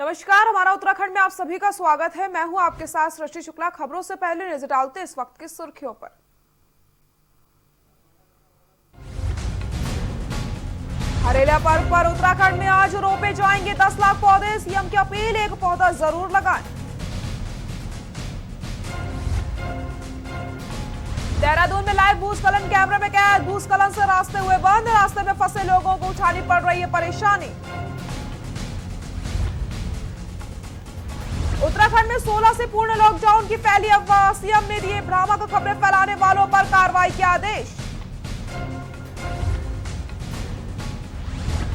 नमस्कार, हमारा उत्तराखंड में आप सभी का स्वागत है। मैं हूं आपके साथ सृष्टि शुक्ला। खबरों से पहले नजर डालते इस वक्त की सुर्खियों पर। हरेला पर्व पर उत्तराखंड में आज रोपे जाएंगे 10 लाख पौधे। सीएम की अपील, एक पौधा जरूर लगाएं। देहरादून में लाइव भूस्खलन कैमरे में कैद। भूस्खलन से रास्ते हुए बंद। रास्ते में फंसे लोगों को उठानी पड़ रही है परेशानी। उत्तराखंड में 16 से पूर्ण लॉकडाउन की फैली अफवाह। सीएम ने दिए भ्रामक खबरें फैलाने वालों पर कार्रवाई के आदेश।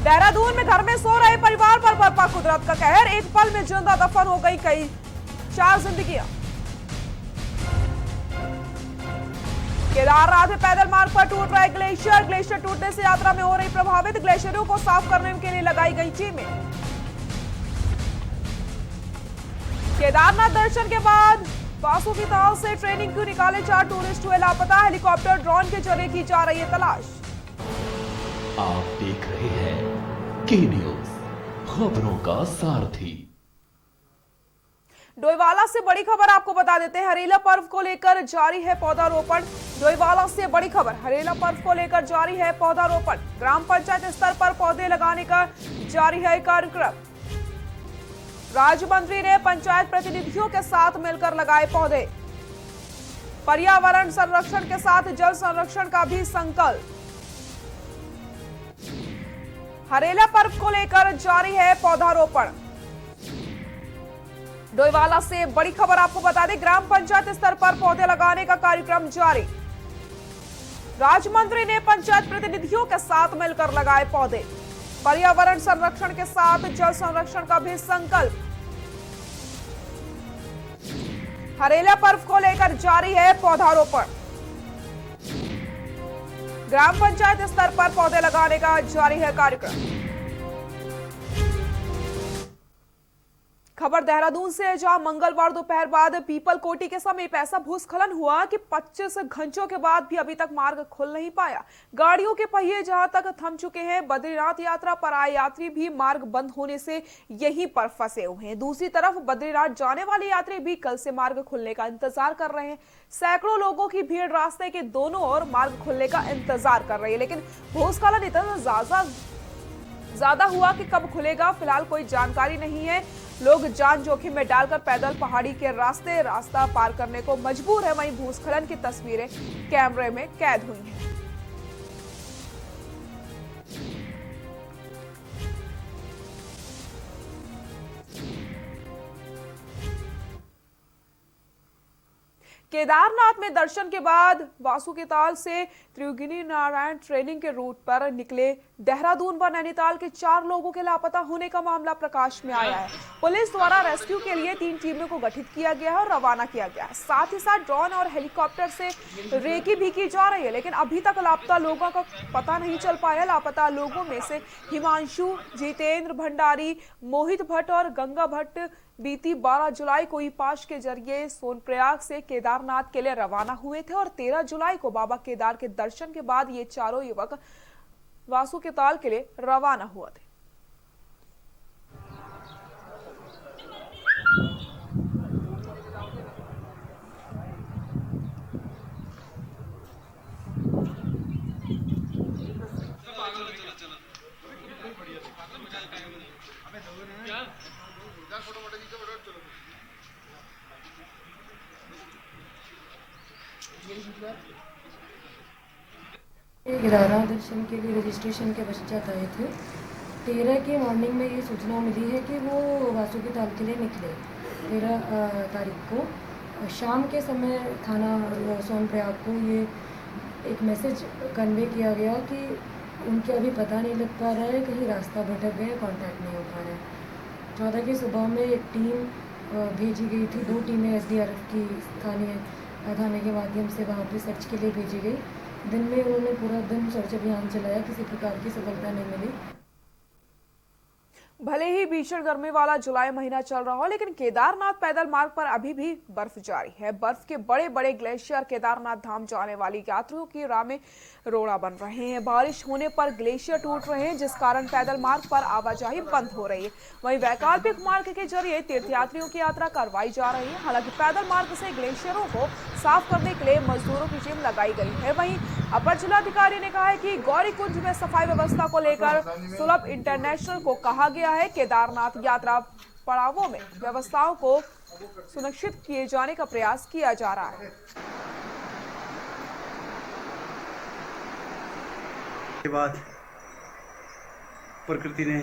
देहरादून में घर में सो रहे परिवार पर बरपा कुदरत का कहर। एक पल में जिंदा दफन हो गई कई 4 जिंदगियां। केदारनाथ में पैदल मार्ग पर टूट रहे ग्लेशियर। ग्लेशियर टूटने से यात्रा में हो रही प्रभावित। ग्लेशियरों को साफ करने के लिए लगाई गई टीमें। केदारनाथ दर्शन के बाद बासुकीताल से ट्रेनिंग क्यों निकाले 4 टूरिस्ट हुए लापता। हेलीकॉप्टर ड्रोन के जरिए की जा रही है तलाश। आप देख रहे हैं के न्यूज, खबरों का सारथी। डोईवाला से बड़ी खबर आपको बता देते हैं। हरेला पर्व को लेकर जारी है पौधारोपण। डोईवाला से बड़ी खबर, हरेला पर्व को लेकर जारी है पौधारोपण। ग्राम पंचायत स्तर पर पौधे लगाने का जारी है कार्यक्रम। राज्य मंत्री ने पंचायत प्रतिनिधियों के साथ मिलकर लगाए पौधे। पर्यावरण संरक्षण के साथ जल संरक्षण का भी संकल्प। हरेला पर्व को लेकर जारी है पौधारोपण। डोईवाला से बड़ी खबर आपको बता दें, ग्राम पंचायत स्तर पर पौधे लगाने का कार्यक्रम जारी। राज्य मंत्री ने पंचायत प्रतिनिधियों के साथ मिलकर लगाए पौधे। पर्यावरण संरक्षण के साथ जल संरक्षण का भी संकल्प। हरेला पर्व को लेकर जारी है पौधारोपण। ग्राम पंचायत स्तर पर पौधे लगाने का जारी है कार्यक्रम। खबर देहरादून से है, जहां मंगलवार दोपहर बाद पीपल कोटी के समीप ऐसा भूस्खलन हुआ कि 25 घंटों के बाद भी अभी तक मार्ग खुल नहीं पाया। गाड़ियों के पहिए जहां तक थम चुके हैं। बद्रीनाथ यात्रा पर आए यात्री भी मार्ग बंद होने से यहीं पर फंसे हुए हैं। दूसरी तरफ बद्रीनाथ जाने वाले यात्री भी कल से मार्ग खुलने का इंतजार कर रहे हैं। सैकड़ों लोगों की भीड़ रास्ते के दोनों ओर मार्ग खुलने का इंतजार कर रही है, लेकिन भूस्खलन इतना ज्यादा हुआ कि कब खुलेगा फिलहाल कोई जानकारी नहीं है। लोग जान जोखिम में डालकर पैदल पहाड़ी के रास्ता पार करने को मजबूर है। वहीं भूस्खलन की तस्वीरें कैमरे में कैद हुई हैं। केदारनाथ में दर्शन के बाद बासुकीताल से त्रियुगिनी नारायण ट्रेनिंग के रूट पर निकले देहरादून व नैनीताल के 4 लोगों के लापता होने का मामला प्रकाश में आया है। पुलिस द्वारा रेस्क्यू के लिए 3 टीमों को गठित किया गया है और रवाना किया गया है। साथ ही साथ ड्रोन और हेलीकॉप्टर से रेकी भी की जा रही है, लेकिन अभी तक लापता लोगों का पता नहीं चल पाया। लापता लोगों में से हिमांशु, जितेंद्र भंडारी, मोहित भट्ट और गंगा भट्ट बीती 12 जुलाई को ई-पास के जरिए सोनप्रयाग से केदारनाथ के लिए रवाना हुए थे और 13 जुलाई को बाबा केदार के दर्शन के बाद ये चारों युवक बासुकीताल के लिए रवाना हुए थे। केदारनाथ दर्शन के लिए रजिस्ट्रेशन के पश्चात आए थे। 13 की मॉर्निंग में ये सूचना मिली है कि वो बासुकीताल के लिए निकले। 13 तारीख को शाम के समय थाना सोनप्रयाग को ये एक मैसेज कन्वे किया गया कि उनके अभी पता नहीं लग पा रहा है, कहीं रास्ता भटक गए, कांटेक्ट नहीं हो पा रहा है। 14 की सुबह में एक टीम भेजी गई थी। 2 टीमें SDRF की थाने के माध्यम से वहाँ पे सर्च के लिए भेजी गई। दिन में उन्होंने पूरा दिन सर्च अभियान चलाया, किसी प्रकार की सफलता नहीं मिली। भले ही भीषण गर्मी वाला जुलाई महीना चल रहा हो, लेकिन केदारनाथ पैदल मार्ग पर अभी भी बर्फ जारी है। बर्फ के बड़े बड़े ग्लेशियर केदारनाथ धाम जाने वाली यात्रियों की राह में रोड़ा बन रहे हैं। बारिश होने पर ग्लेशियर टूट रहे हैं, जिस कारण पैदल मार्ग पर आवाजाही बंद हो रही है। वहीं वैकल्पिक मार्ग के जरिए तीर्थयात्रियों की यात्रा करवाई जा रही है। हालांकि पैदल मार्ग से ग्लेशियरों को साफ करने के लिए मजदूरों की टीम लगाई गई है। वहीं अपर जिलाधिकारी ने कहा है कि गौरीकुंज में सफाई व्यवस्था को लेकर सुलभ इंटरनेशनल को कहा गया है। केदारनाथ यात्रा पड़ावों में व्यवस्थाओं को सुनिश्चित किए जाने का प्रयास किया जा रहा है। के बाद प्रकृति ने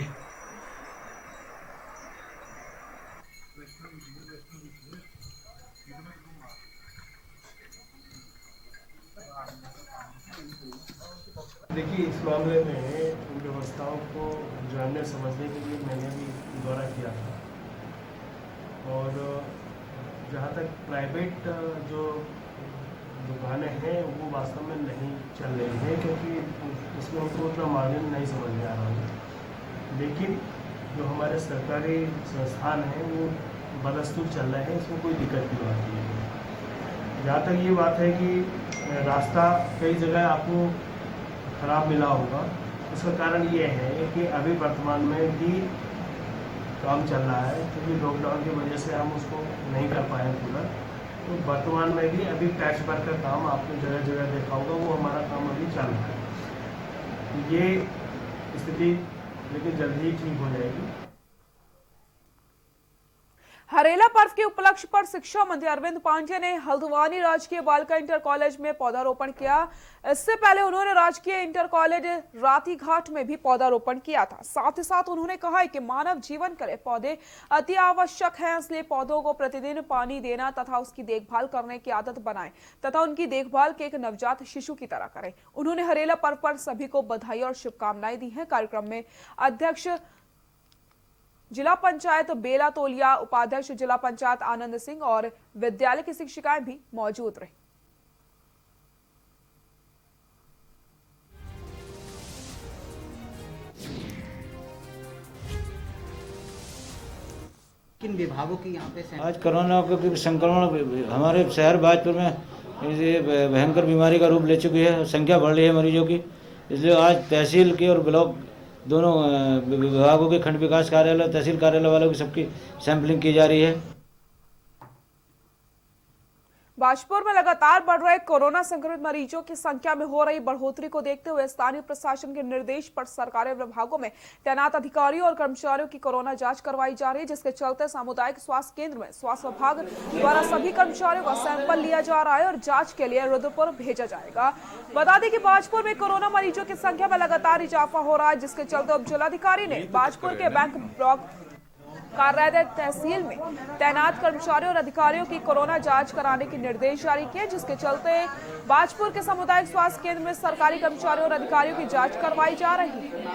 देखिए, इस मामले में इन व्यवस्थाओं को जानने समझने के लिए मैंने भी दौरा किया था। और जहाँ तक प्राइवेट जो दुकानें हैं वो वास्तव में नहीं चल रही हैं, क्योंकि इसमें उनको उतना मार्जिन नहीं समझ में आ रहा है। लेकिन जो हमारे सरकारी संस्थान हैं वो बदस्तूर चल रहे हैं, इसमें कोई दिक्कत की बात नहीं है। जहाँ तक ये बात है कि रास्ता कई जगह आपको खराब मिला होगा, उसका कारण ये है कि अभी वर्तमान में भी काम चल रहा है, क्योंकि लॉकडाउन की वजह से हम उसको नहीं कर पाए पूरा। तो वर्तमान में भी अभी पैच वर्क का काम आपने जगह जगह देखा होगा, वो हमारा काम अभी चल रहा है। ये स्थिति लेकिन जल्द ही ठीक हो जाएगी। हरेला पर्व के उपलक्ष्य पर शिक्षा मंत्री अरविंद पांडे ने हल्द्वानी राजकीय बालिका इंटर कॉलेज में पौधारोपण किया। इससे पहले उन्होंने राजकीय इंटर कॉलेज राती घाट में भी पौधारोपण किया था। साथ ही साथ उन्होंने कहा है कि मानव जीवन के लिए पौधे अति आवश्यक हैं, इसलिए पौधों को प्रतिदिन पानी देना तथा उसकी देखभाल करने की आदत बनाएं तथा उनकी देखभाल के एक नवजात शिशु की तरह करें। उन्होंने हरेला पर्व पर सभी को बधाई और शुभकामनाएं दी हैं। कार्यक्रम में अध्यक्ष जिला पंचायत बेला तोलिया, उपाध्यक्ष जिला पंचायत आनंद सिंह और विद्यालय की शिक्षिकाएं भी मौजूद रही। किन विभागों की यहाँ पे आज कोरोना के संक्रमण हमारे शहर भाजपुर में ये भयंकर बीमारी का रूप ले चुकी है, संख्या बढ़ रही है मरीजों की। इसलिए आज तहसील की और ब्लॉक दोनों विभागों के खंड विकास कार्यालय, तहसील कार्यालय वालों की सबकी सैंपलिंग की जा रही है। बाजपुर में लगातार बढ़ रहे कोरोना संक्रमित मरीजों की संख्या में हो रही बढ़ोतरी को देखते हुए स्थानीय प्रशासन के निर्देश पर सरकारी विभागों में तैनात अधिकारियों और कर्मचारियों की कोरोना जांच करवाई जा रही है, जिसके चलते सामुदायिक स्वास्थ्य केंद्र में स्वास्थ्य विभाग द्वारा सभी कर्मचारियों का सैंपल लिया जा रहा है और जांच के लिए रुद्रपुर भेजा जाएगा। बता दें कि बाजपुर में कोरोना मरीजों की संख्या में लगातार इजाफा हो रहा है, जिसके चलते उप जिलाधिकारी ने बाजपुर के बैंक ब्लॉक कार्यालय तहसील में तैनात कर्मचारियों और अधिकारियों की कोरोना जांच कराने के निर्देश जारी किए, जिसके चलते बाजपुर के सामुदायिक स्वास्थ्य केंद्र में सरकारी कर्मचारियों और अधिकारियों की जांच करवाई जा रही है।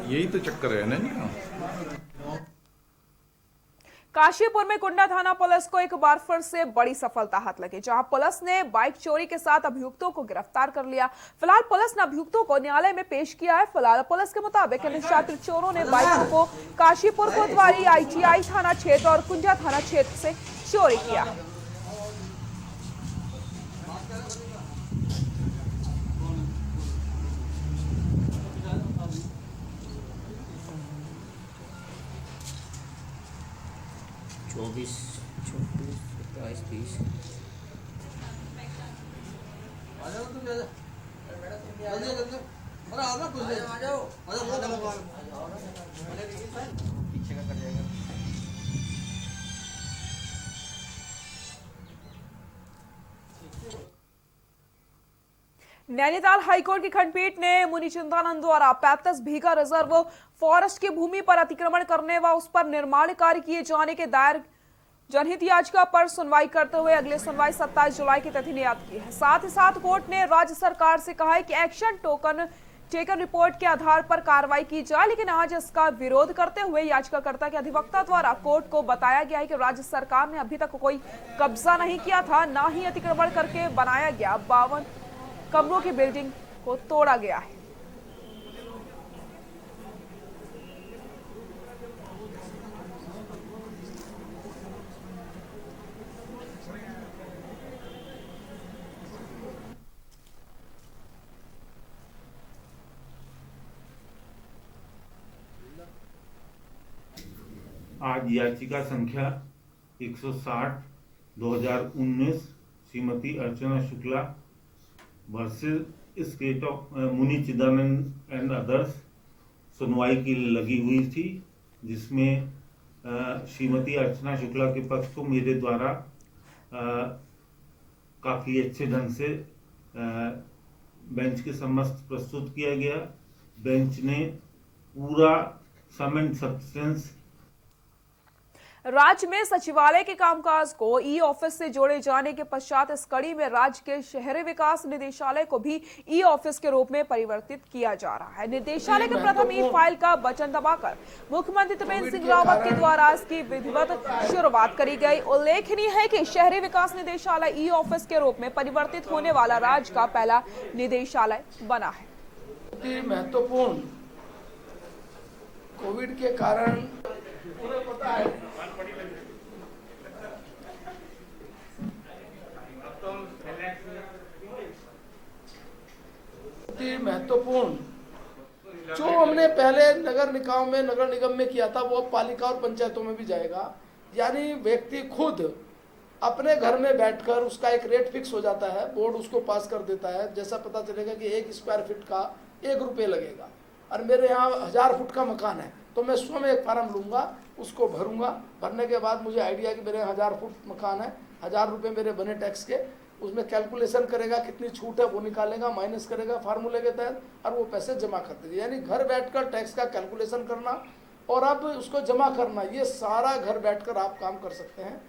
यही तो चक्कर है ना। काशीपुर में कुंडा थाना पुलिस को एक बार फिर से बड़ी सफलता हाथ लगी, जहां पुलिस ने बाइक चोरी के साथ अभियुक्तों को गिरफ्तार कर लिया। फिलहाल पुलिस ने अभियुक्तों को न्यायालय में पेश किया है। फिलहाल पुलिस के मुताबिक इन छात्र चोरों ने बाइकों को काशीपुर कोतवाली ITI थाना क्षेत्र और कुंडा थाना क्षेत्र से चोरी किया। चौबीस 24 27 30 नैनीताल हाईकोर्ट की खंडपीठ ने मुनि चिंतानंद द्वारा 35 बीघा रिजर्व फॉरेस्ट की भूमि पर अतिक्रमण करने व उस पर निर्माण कार्य किए जाने के दायर जनहित याचिका पर सुनवाई करते हुए अगली सुनवाई 27 जुलाई की तिथि नियत की है। साथ ही साथ कोर्ट ने राज्य सरकार से कहा है कि एक्शन टोकन टेकन रिपोर्ट के आधार पर कार्रवाई की जाए, लेकिन आज इसका विरोध करते हुए याचिकाकर्ता के अधिवक्ता द्वारा कोर्ट को बताया गया है कि राज्य सरकार ने अभी तक कोई कब्जा नहीं किया था, ना ही अतिक्रमण करके बनाया गया 52 कमरों की बिल्डिंग को तोड़ा गया है। आज याचिका संख्या 160/2019 श्रीमती अर्चना शुक्ला वर्सेस स्टेट ऑफ मुनि चिदंबरम एंड अदर्स सुनवाई की लगी हुई थी, जिसमें श्रीमती अर्चना शुक्ला के पक्ष को मेरे द्वारा काफ़ी अच्छे ढंग से बेंच के समक्ष प्रस्तुत किया गया। बेंच ने पूरा सम एंड सब्सटेंस राज्य में सचिवालय के कामकाज को ई ऑफिस से जोड़े जाने के पश्चात इस कड़ी में राज्य के शहरी विकास निदेशालय को भी ई ऑफिस के रूप में परिवर्तित किया जा रहा है। निदेशालय के प्रथम ई फाइल का बटन दबाकर मुख्यमंत्री त्रिवेंद्र सिंह रावत के द्वारा इसकी विधिवत शुरुआत करी गई। उल्लेखनीय है कि शहरी विकास निदेशालय ई ऑफिस के रूप में परिवर्तित होने वाला राज्य का पहला निदेशालय बना है। महत्वपूर्ण कोविड के कारण महत्वपूर्ण जो हमने पहले नगर निकायों में, नगर निगम में किया था, वो अब पालिका और पंचायतों में भी जाएगा। यानी व्यक्ति खुद अपने घर में बैठकर उसका एक रेट फिक्स हो जाता है, बोर्ड उसको पास कर देता है। जैसा पता चलेगा कि 1 स्क्वायर फीट का 1 रुपये लगेगा और मेरे यहाँ 1000 फुट का मकान है, तो मैं स्वयं एक फार्म लूंगा, उसको भरूंगा। भरने के बाद मुझे आइडिया कि मेरे 1000 फुट मकान है, 1000 रुपये मेरे बने टैक्स के, उसमें कैलकुलेशन करेगा, कितनी छूट है वो निकालेगा, माइनस करेगा फार्मूले के तहत और वो पैसे जमा कर देगा। यानी घर बैठकर टैक्स का कैलकुलेशन करना और अब उसको जमा करना, ये सारा घर बैठकर आप काम कर सकते हैं।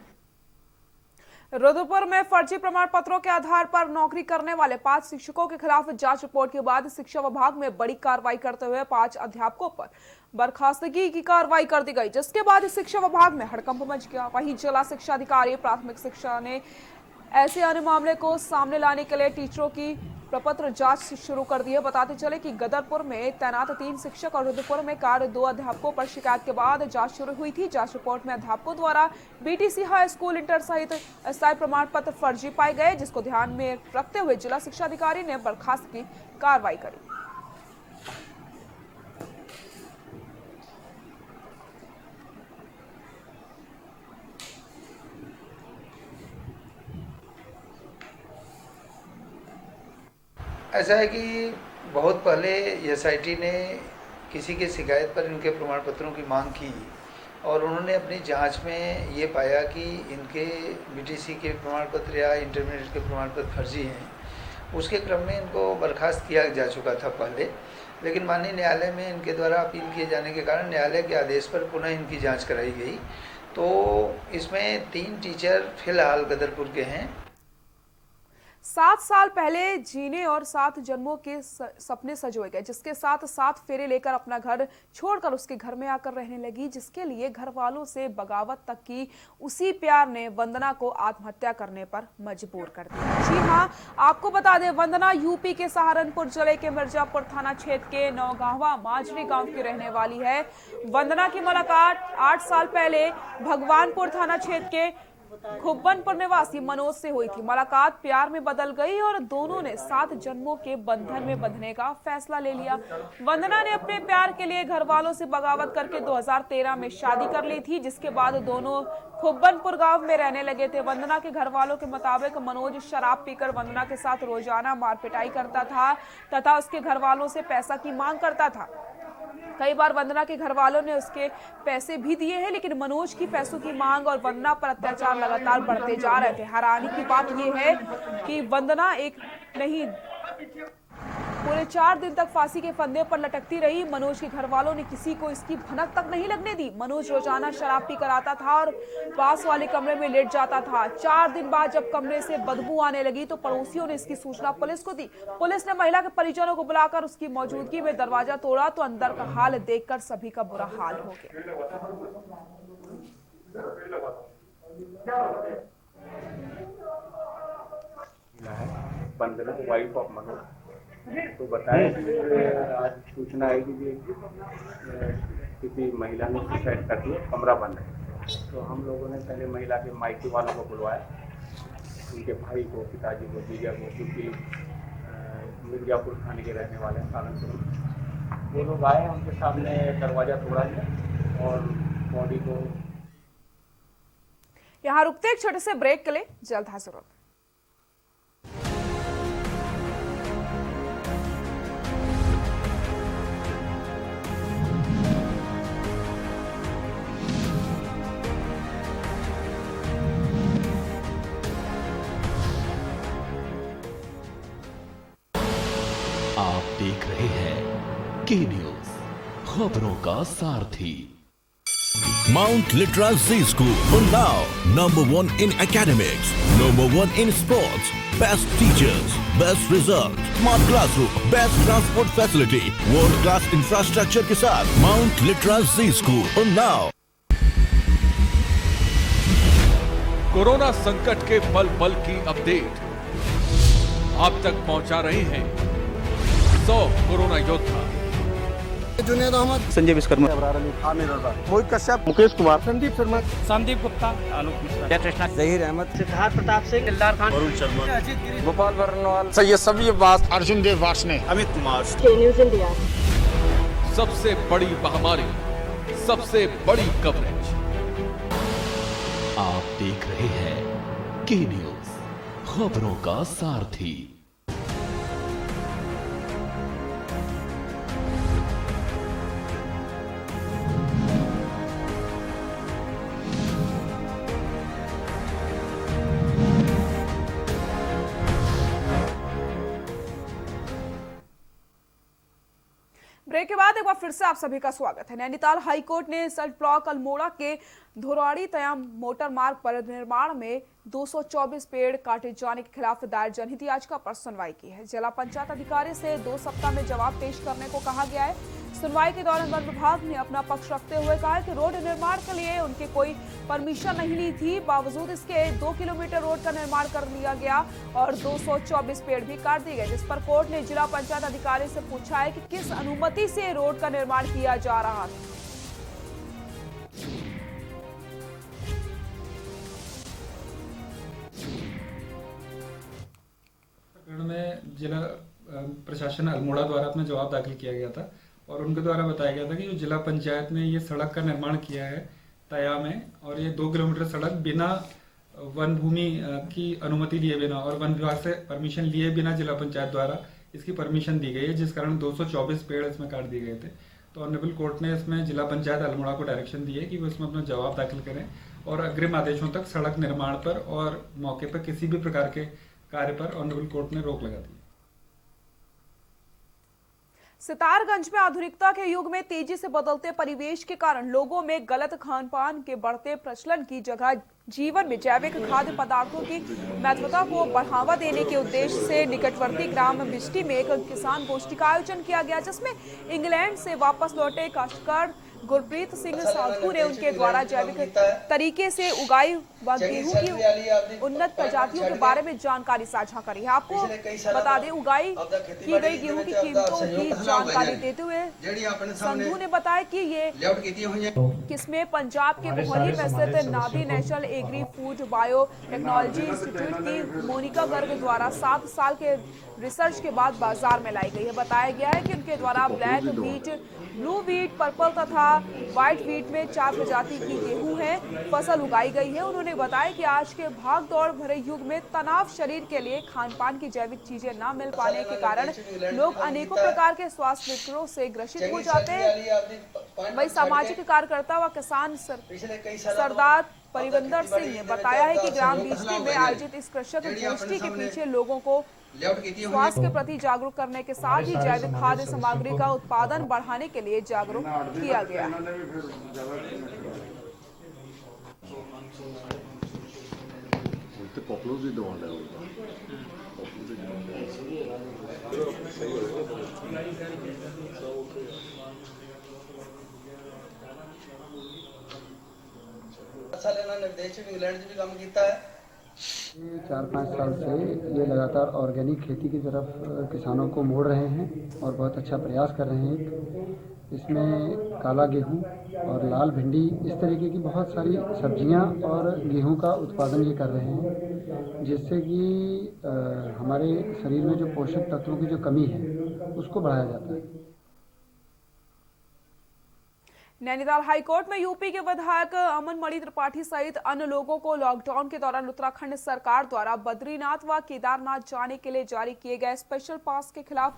रुद्रपुर में फर्जी प्रमाण पत्रों के आधार पर नौकरी करने वाले 5 शिक्षकों के खिलाफ जांच रिपोर्ट के बाद शिक्षा विभाग में बड़ी कार्रवाई करते हुए 5 अध्यापकों पर बर्खास्तगी की कार्रवाई कर दी गई, जिसके बाद शिक्षा विभाग में हड़कंप मच गया। वहीं जिला शिक्षा अधिकारी प्राथमिक शिक्षा ने ऐसे अन्य मामले को सामने लाने के लिए टीचरों की प्रपत्र जांच शुरू कर दी है। बताते चले कि गदरपुर में तैनात 3 शिक्षक और रुद्रपुर में कार्य 2 अध्यापकों पर शिकायत के बाद जांच शुरू हुई थी। जांच रिपोर्ट में अध्यापकों द्वारा बीटीसी हाई स्कूल इंटर सहित अस्थायी प्रमाण पत्र फर्जी पाए गए, जिसको ध्यान में रखते हुए जिला शिक्षा अधिकारी ने बर्खास्तगी की कार्रवाई करी। ऐसा है कि बहुत पहले एसआईटी ने किसी की शिकायत पर इनके प्रमाण पत्रों की मांग की और उन्होंने अपनी जांच में ये पाया कि इनके बीटीसी के प्रमाण पत्र या इंटरमीडिएट के प्रमाण पत्र फर्जी हैं। उसके क्रम में इनको बर्खास्त किया जा चुका था पहले, लेकिन माननीय न्यायालय में इनके द्वारा अपील किए जाने के कारण न्यायालय के आदेश पर पुनः इनकी जाँच कराई गई। तो इसमें 3 टीचर फिलहाल गदरपुर के हैं। 7 साल पहले जीने और 7 जन्मों के सपने सजोए गए, जिसके साथ 7 फेरे लेकर अपना घर छोड़कर उसके घर में आकर रहने लगी, जिसके लिए घर वालों से बगावत तक की उसी प्यार ने वंदना को आत्महत्या करने पर मजबूर कर दिया। जी हां, आपको बता दें, वंदना यूपी के सहारनपुर जिले के मिर्जापुर थाना क्षेत्र के नौगांवा माजरी गांव की रहने वाली है। वंदना की मुलाकात 8 साल पहले भगवानपुर थाना क्षेत्र के खुब्बनपुर निवासी मनोज से हुई थी। मुलाकात प्यार में बदल गई और दोनों ने 7 जन्मों के बंधन में बंधने का फैसला ले लिया। वंदना ने अपने प्यार के लिए घर वालों से बगावत करके 2013 में शादी कर ली थी, जिसके बाद दोनों खुब्बनपुर गांव में रहने लगे थे। वंदना के घर वालों के मुताबिक मनोज शराब पीकर वंदना के साथ रोजाना मारपिटाई करता था तथा उसके घर वालों से पैसा की मांग करता था। कई बार वंदना के घर वालों ने उसके पैसे भी दिए हैं, लेकिन मनोज की पैसों की मांग और वंदना पर अत्याचार लगातार बढ़ते जा रहे थे। हैरानी की बात यह है कि वंदना एक नहीं पूरे 4 दिन तक फांसी के फंदे पर लटकती रही। मनोज के घर वालों ने किसी को इसकी भनक तक नहीं लगने दी। मनोज रोजाना शराब पीकर आता था और पास वाले कमरे में लेट जाता था। 4 दिन बाद जब कमरे से बदबू आने लगी तो पड़ोसियों ने इसकी सूचना पुलिस को दी। पुलिस ने महिला के परिजनों को बुलाकर उसकी मौजूदगी में दरवाजा तोड़ा तो अंदर का हाल देखकर सभी का बुरा हाल हो गया। बंदना वाइफ ऑफ मनोज तो बताया कि आज सूचना आई कि किसी महिला ने सुसाइड कर दिया, कमरा बंद है। तो हम लोगों ने पहले महिला के मायके वालों को बुलवाया, उनके भाई को, पिताजी को, जीजा को, क्योंकि मिर्जापुर थाने के रहने वाले हैं सालनपुर। वो लोग आए, उनके सामने दरवाज़ा तोड़ा गया और बॉडी को। यहाँ रुकते एक छोटे से ब्रेक के लिए, जल्द हाजिर होते। आप देख रहे हैं के न्यूज, खबरों का सारथी। Mount Litra Z School, Unnao, #1 in academics, #1 in sports, best teachers, best results, smart classroom, best transport facility, world class infrastructure के साथ Mount Litra Z School, Unnao। Corona संकट के पल पल की अपडेट आप तक पहुंचा रहे हैं 100 कोरोना योद्धा। जुनेद अहमद, संजय विश्वकर्मा, आमिर रजा, मोहित कश्यप, मुकेश कुमार, संदीप शर्मा, संदीप गुप्ता, आलोक मिश्रा, जयकृष्णा, जहीर अहमद, सिद्धार्थ प्रताप सिंह, दिलदार खान, वरुण शर्मा, अजीत गिरी, गोपाल वर्णवाल, सैयद सभी अब्बास, अर्जुन देव वार्ष्णे, अमित कुमार। News India. सबसे बड़ी महामारी, सबसे बड़ी कवरेज। आप देख रहे हैं के न्यूज, खबरों का सारथी। ब्रेक के बाद एक बार फिर से आप सभी का स्वागत है। नैनीताल हाईकोर्ट ने सल्ट ब्लॉक अल्मोड़ा के धुराड़ी तयाम मोटर मार्ग पर निर्माण में 224 पेड़ काटे जाने के खिलाफ दायर जनहित याचिका पर सुनवाई की है। जिला पंचायत अधिकारी से 2 सप्ताह में जवाब पेश करने को कहा गया है। सुनवाई के दौरान वन विभाग ने अपना पक्ष रखते हुए कहा कि रोड निर्माण के लिए उनके कोई परमिशन नहीं ली थी, बावजूद इसके 2 किलोमीटर रोड का निर्माण कर लिया गया और 224 पेड़ भी काट दिए गए, जिस पर कोर्ट ने जिला पंचायत अधिकारी से पूछा है कि किस अनुमति से रोड का निर्माण किया जा रहा था। में जिला प्रशासन अल्मोड़ा द्वारा अपना जवाब दाखिल किया गया था और उनके द्वारा बताया गया था कि जो जिला पंचायत ने ये सड़क का निर्माण किया है तया में, और ये 2 किलोमीटर सड़क बिना वन भूमि की अनुमति लिए बिना और वन विभाग से परमिशन लिए बिना जिला पंचायत द्वारा इसकी परमिशन दी गई है, जिस कारण 224 पेड़ इसमें काट दिए गए थे। तो ऑनरेबल कोर्ट ने इसमें जिला पंचायत अल्मोड़ा को डायरेक्शन दी है कि वो इसमें अपना जवाब दाखिल करें और अग्रिम आदेशों तक सड़क निर्माण पर और मौके पर किसी भी प्रकार के कार्य पर ऑनरेबल कोर्ट ने रोक लगा दी। सितारगंज में आधुनिकता के युग में तेजी से बदलते परिवेश के कारण लोगों में गलत खान पान के बढ़ते प्रचलन की जगह जीवन में जैविक खाद्य पदार्थों की महत्वता को बढ़ावा देने के उद्देश्य से निकटवर्ती ग्राम बिष्टी में एक किसान गोष्ठी का आयोजन किया गया, जिसमें इंग्लैंड से वापस लौटे काश्तकार गुरप्रीत सिंह साधु ने उनके द्वारा जैविक तरीके से उगाई व गेहूं की उन्नत प्रजातियों के बारे में जानकारी साझा करी है। आपको बता दें, उगाई की गई गेहूं की कीमतों की जानकारी देते हुए संधू ने बताया कि ये किस्में पंजाब के मोहाली में स्थित NABI national agri food biotechnology institute की मोनिका गर्ग द्वारा 7 साल के रिसर्च के बाद बाजार में लाई गई है। बताया गया है कि उनके द्वारा black wheat, blue wheat, purple तथा व्हाइट वीट में 4 प्रजाति की गेहूं है फसल उगाई गई है। उन्होंने बताया कि आज के भाग दौड़ भरे युग में तनाव शरीर के लिए खान पान की जैविक चीजें न मिल पाने के कारण लोग अनेकों प्रकार के स्वास्थ्य विकारों से ग्रसित हो जाते हैं। वही सामाजिक कार्यकर्ता व किसान सरदार परिविंदर सिंह ने बताया है कि ग्राम बिजली में आयोजित इस कृषक गोष्ठी के पीछे लोगों को स्वास्थ्य के प्रति जागरूक करने के साथ ही जैविक खाद्य सामग्री का उत्पादन बढ़ाने के लिए जागरूक किया गया। निर्देशक इंग्लैंड से भी काम किया है। 4-5 साल से ये लगातार ऑर्गेनिक खेती की तरफ किसानों को मोड़ रहे हैं और बहुत अच्छा प्रयास कर रहे हैं। इसमें काला गेहूं और लाल भिंडी इस तरीके की बहुत सारी सब्जियां और गेहूं का उत्पादन ये कर रहे हैं, जिससे कि हमारे शरीर में जो पोषक तत्वों की जो कमी है उसको बढ़ाया जाता है। नैनीताल हाईकोर्ट में यूपी के विधायक अमन मणि त्रिपाठी सहित अन्य लोगों को लॉकडाउन के दौरान उत्तराखंड सरकार द्वारा बद्रीनाथ व केदारनाथ जाने के लिए जारी किए गए स्पेशल पास के खिलाफ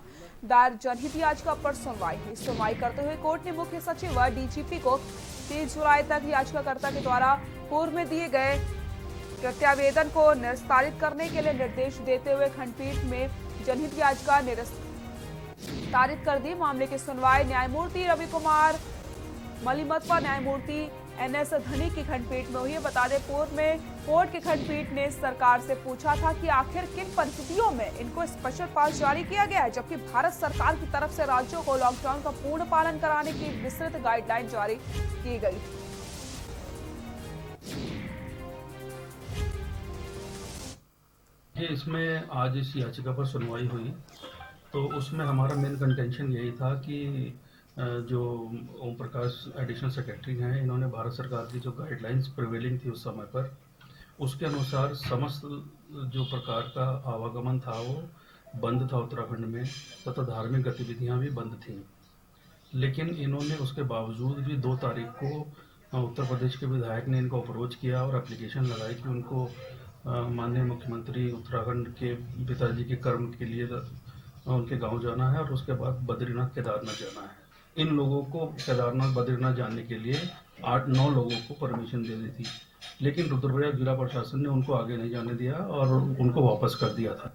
दायर जनहित याचिका पर सुनवाई हुई। सुनवाई करते हुए कोर्ट ने मुख्य सचिव व डीजीपी को 30 जुलाई तक याचिकाकर्ता के द्वारा पूर्व में दिए गए प्रत्यावेदन को निस्तारित करने के लिए निर्देश देते हुए खंडपीठ में जनहित याचिका निस्तारित कर दी। मामले की सुनवाई न्यायमूर्ति रवि कुमार मलिमत व न्यायमूर्ति NS धनी की खंडपीठ में हुई। बता दें, पूर्व में कोर्ट की खंडपीठ ने सरकार से पूछा था कि आखिर किन परिस्थितियों में इनको स्पेशल पास जारी किया गया है, जबकि भारत सरकार की तरफ से राज्यों को लॉकडाउन का पूर्ण पालन कराने की विस्तृत गाइडलाइन जारी की गई। इसमें आज इस याचिका पर सुनवाई हुई तो उसमें हमारा मेन कंटेंशन यही था कि जो ओम प्रकाश एडिशनल सेक्रेटरी हैं, इन्होंने भारत सरकार की जो गाइडलाइंस प्रिवेलिंग थी उस समय पर, उसके अनुसार समस्त जो प्रकार का आवागमन था वो बंद था उत्तराखंड में, तथा धार्मिक गतिविधियां भी बंद थीं। लेकिन इन्होंने उसके बावजूद भी 2 तारीख को उत्तर प्रदेश के विधायक ने इनको अप्रोच किया और एप्लीकेशन लगाई कि उनको माननीय मुख्यमंत्री उत्तराखंड के पिताजी के कर्म के लिए उनके गाँव जाना है और उसके बाद बद्रीनाथ केदारनाथ जाना है। इन लोगों को केदारनाथ बद्रीनाथ जाने के लिए 8-9 लोगों को परमिशन दे दी थी, लेकिन रुद्रप्रयाग जिला प्रशासन ने उनको आगे नहीं जाने दिया और उनको वापस कर दिया था।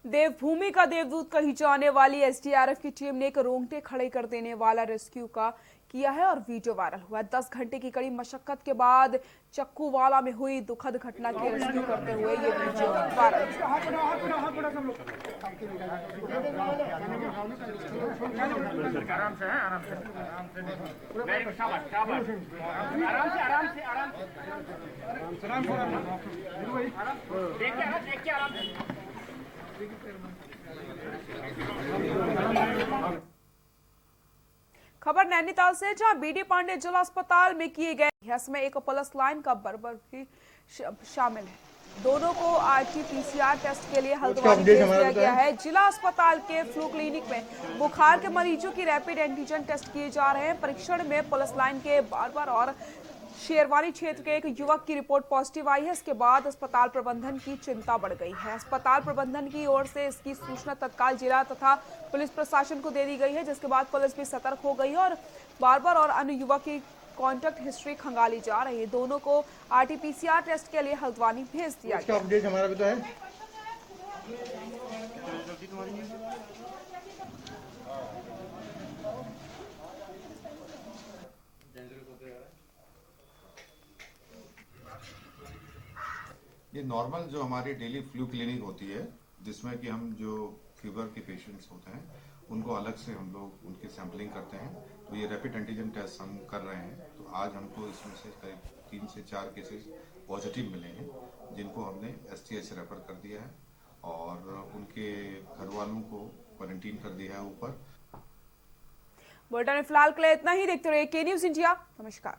देवभूमि का देवदूत कही जाने वाली एसडीआरएफ की टीम ने एक रोंगटे खड़े कर देने वाला रेस्क्यू का किया है और वीडियो वायरल हुआ। 10 घंटे की कड़ी मशक्कत के बाद चक्कूवाला में हुई दुखद घटना की रेस्क्यू करते हुए ये वीडियो वायरल खबर नैनीताल से, जहां बीडी पांडे जिला अस्पताल में किए गए अभ्यास में एक पुलिस लाइन का बर्बर भी शामिल है। दोनों को RT-PCR टेस्ट के लिए हल्द्वानी भेज दिया गया है। जिला अस्पताल के फ्लू क्लिनिक में बुखार के मरीजों की रैपिड एंटीजन टेस्ट किए जा रहे हैं। परीक्षण में पुलिस लाइन के बारबर और शेरवानी क्षेत्र के एक युवक की रिपोर्ट पॉजिटिव आई है। इसके बाद अस्पताल प्रबंधन की चिंता बढ़ गई है। अस्पताल प्रबंधन की ओर से इसकी सूचना तत्काल जिला तथा पुलिस प्रशासन को दे दी गई है, जिसके बाद पुलिस भी सतर्क हो गई है और बारबर और अन्य युवक की कॉन्टैक्ट हिस्ट्री खंगाली जा रही है। दोनों को RT-PCR टेस्ट के लिए हल्द्वानी भेज दिया गया। अपडेट हमारा भी तो है। ये नॉर्मल जो हमारी डेली फ्लू क्लिनिक होती है, जिसमें कि हम जो फीवर के पेशेंट्स होते हैं उनको अलग से हम लोग उनकी सैंपलिंग करते हैं। तो ये रैपिड एंटीजन टेस्ट हम कर रहे हैं। तो आज हमको इसमें से करीब 3 से 4 केसेस पॉजिटिव मिले हैं, जिनको हमने STH से रेफर कर दिया है और उनके घर वालों को क्वारंटीन कर दिया है ऊपर। बुलेटिन में फिलहाल के लिए इतना ही। देखते रहिए K News India। नमस्कार।